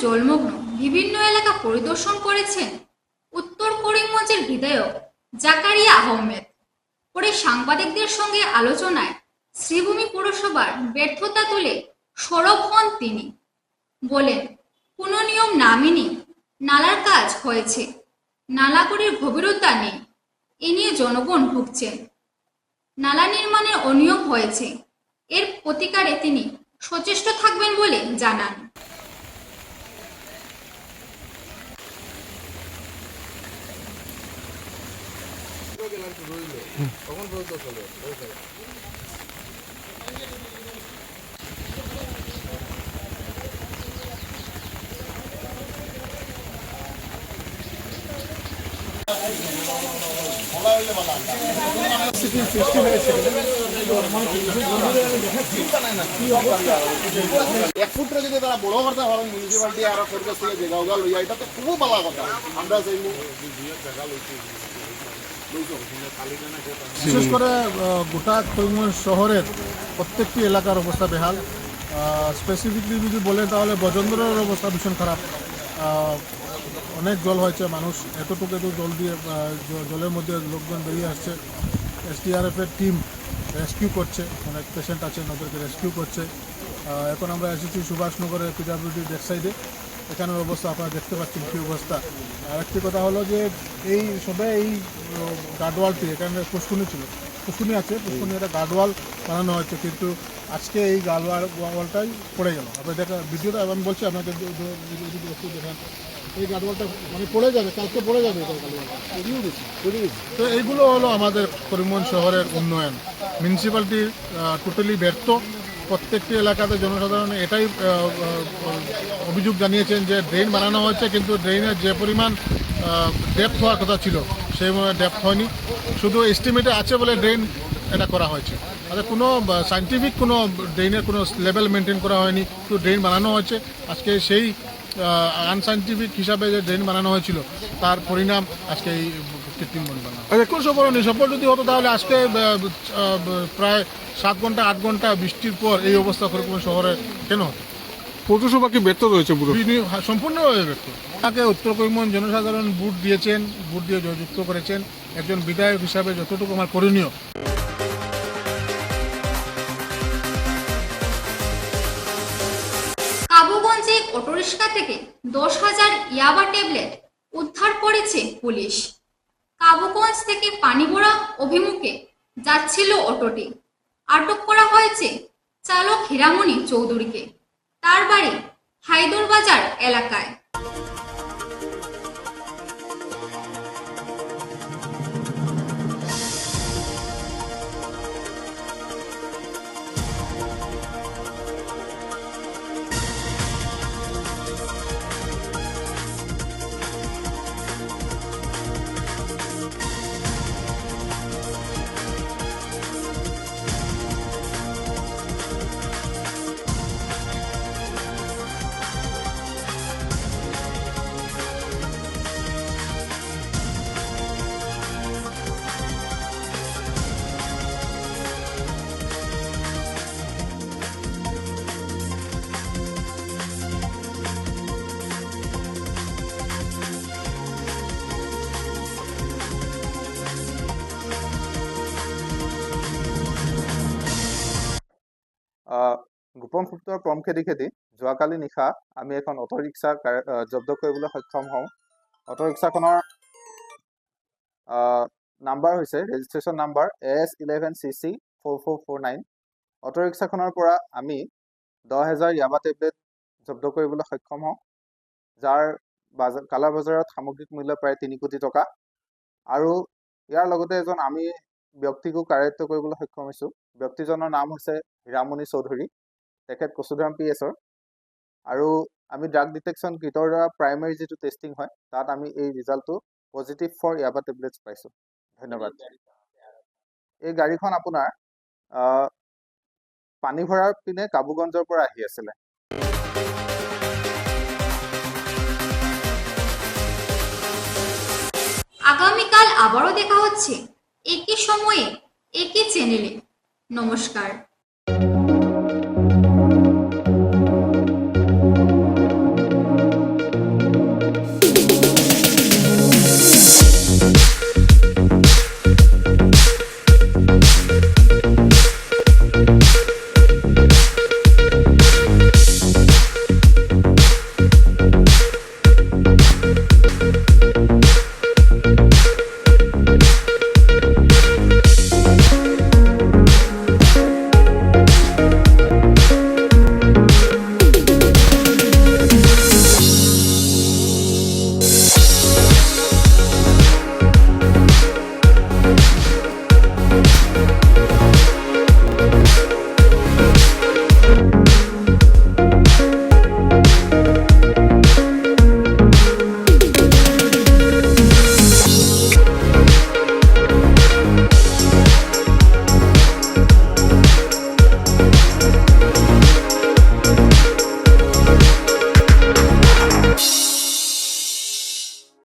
জলমগ্ন বিভিন্ন এলাকা পরিদর্শন করেছেন উত্তর করিমগঞ্জের বিধায়ক জাকারিয়া আহমেদ। পরে সাংবাদিকদের সঙ্গে আলোচনায় শ্রীভূমি পৌরসভার ব্যর্থতা তুলে সরব হন তিনি। বলেন, কোনো নিয়ম না মেনে নালার কাজ হয়েছে, নালাগুলির গভীরতা নেই, এ নিয়ে জনগণ ভুগছেন। নালা নির্মাণের অনিয়ম হয়েছে, এর প্রতিকারে তিনি সচেষ্ট থাকবেন বলে জানান। এক ফুটরে যদি তারা বড় করতে পারেন মিউনিসিপালিটি আর পরিবেশ থেকে জায়গা উগা লইয়া, এটা তো খুব ভালো কথা। আমরা চাইব বিশেষ করে গোটা করিমগঞ্জ শহরের প্রত্যেকটি এলাকার অবস্থা বেহাল। স্পেসিফিকলি যদি বলেন তাহলে বজেন্দ্রের অবস্থা ভীষণ খারাপ। অনেক জল হয়েছে, মানুষ এতটুকু জল দিয়ে জলের মধ্যে লোকজন বেরিয়ে আসছে। এসডিআরএফের টিম রেস্কিউ করছে, অনেক পেশেন্ট আছে ওদেরকে রেস্কিউ করছে। এখন আমরা এসেছি সুভাষনগরের পিডাব্লিউডি ব্যাক সাইডে, এখানের অবস্থা আপনারা দেখতে পাচ্ছেন কী অবস্থা। আরেকটি কথা হলো যে এই গার্ডওয়ালটি, এখানে পুষ্কুনি ছিল, পুষ্কুনি আছে, পুষ্কুনি একটা গার্ডওয়াল বানানো হয়েছে, কিন্তু আজকে এই গার্ডওয়ালটাই পড়ে গেল। আপনি দেখা ভিডিওটা আমি বলছি আপনাকে একটু দেখেন, এই গার্ডওয়ালটা মানে পড়ে যাবে, কালকে পড়ে যাবে এটা গার্ডওয়াল। তো এইগুলো হলো আমাদের করিমগঞ্জ শহরের উন্নয়ন। মিউনিসিপ্যালিটি টোটালি ব্যর্থ। প্রত্যেকটি এলাকাতে জনসাধারণ এটাই অভিযোগ জানিয়েছেন যে ড্রেন বানানো হয়েছে, কিন্তু ড্রেনের যে পরিমাণ ডেপথ হওয়ার কথা ছিল সেই ডেপথ হয়নি। শুধু এস্টিমেটে আছে বলে ড্রেন এটা করা হয়েছে, তাহলে কোনো সায়েন্টিফিক কোনো ড্রেনের কোনো লেভেল মেনটেন করা হয়নি। তো ড্রেন বানানো হয়েছে, আজকে সেই আনসাইন্টিফিক হিসাবে যে ড্রেন বানানো হয়েছিল তার পরিণাম আজকে এই কৃত্রিম বন বানানো। সফল যদি হতো তাহলে আজকে প্রায় 7 ঘন্টা 8 ঘন্টা বৃষ্টির পর এই অবস্থা করিমগঞ্জ শহরে কেন হতো? পৌরসভা কি ব্যর্থ রয়েছে পুরো? সম্পূর্ণভাবে ব্যর্থ। তাকে উত্তর করিমগঞ্জ জনসাধারণ ভোট দিয়েছেন, ভোট দিয়ে জয়যুক্ত করেছেন। একজন বিধায়ক হিসাবে যতটুকু আমার করণীয়। কাবুগঞ্জে অটোরিক্সা থেকে 10,000 ইয়াবা ট্যাবলেট উদ্ধার করেছে পুলিশ। কাবুগঞ্জ থেকে পানিগোড়া অভিমুখে যাচ্ছিল অটোটি। আটক করা হয়েছে চালক হীরামণি চৌধুরীকে। তার বাড়ি হায়দরবাজার এলাকায়। গোপন সূত্ৰৰ ক্ৰম খেদি যোৱাকালি নিশা আমি এখন অটোৰিক্সা জব্দ কৰিবলৈ সক্ষম হওঁ। অটোৰিক্সাখনৰ নাম্বাৰ হৈছে ৰেজিষ্ট্ৰেশ্যন নাম্বাৰ AS11CC4449। অটোৰিক্সাখনৰ পৰা আমি 10,000 ইয়াবা টেবলেট জব্দ কৰিবলৈ সক্ষম হওঁ, যাৰ কালা বজাৰত সামগ্ৰিক মূল্য প্ৰায় 3 কোটি টকা। আৰু ইয়াৰ লগতে এজন আমি ব্যক্তিকো কাৰ্যায়ত্ব কৰিবলৈ সক্ষম হৈছোঁ। ব্যক্তিজনৰ নাম হৈছে হীৰামণি চৌধুৰী, তেখেত কচুধাম PS-ৰ। আৰু আমি ড্ৰাগ ডিটেকশ্যন কিটৰ দ্বাৰা প্ৰাইমেৰী যিটো টেষ্টিং হয় তাত আমি এই ৰিজাল্টটো পজিটিভ ফৰ ইয়াবা টেবলেটছ পাইছোঁ। ধন্যবাদ। এই গাড়ীখন আপোনাৰ পানীভৰাৰ পিনে কাবুগঞ্জৰ পৰা আহি আছিলে। আগামীকাল আবারও দেখা হচ্ছে একই সময়ে একই চ্যানেলে। নমস্কার।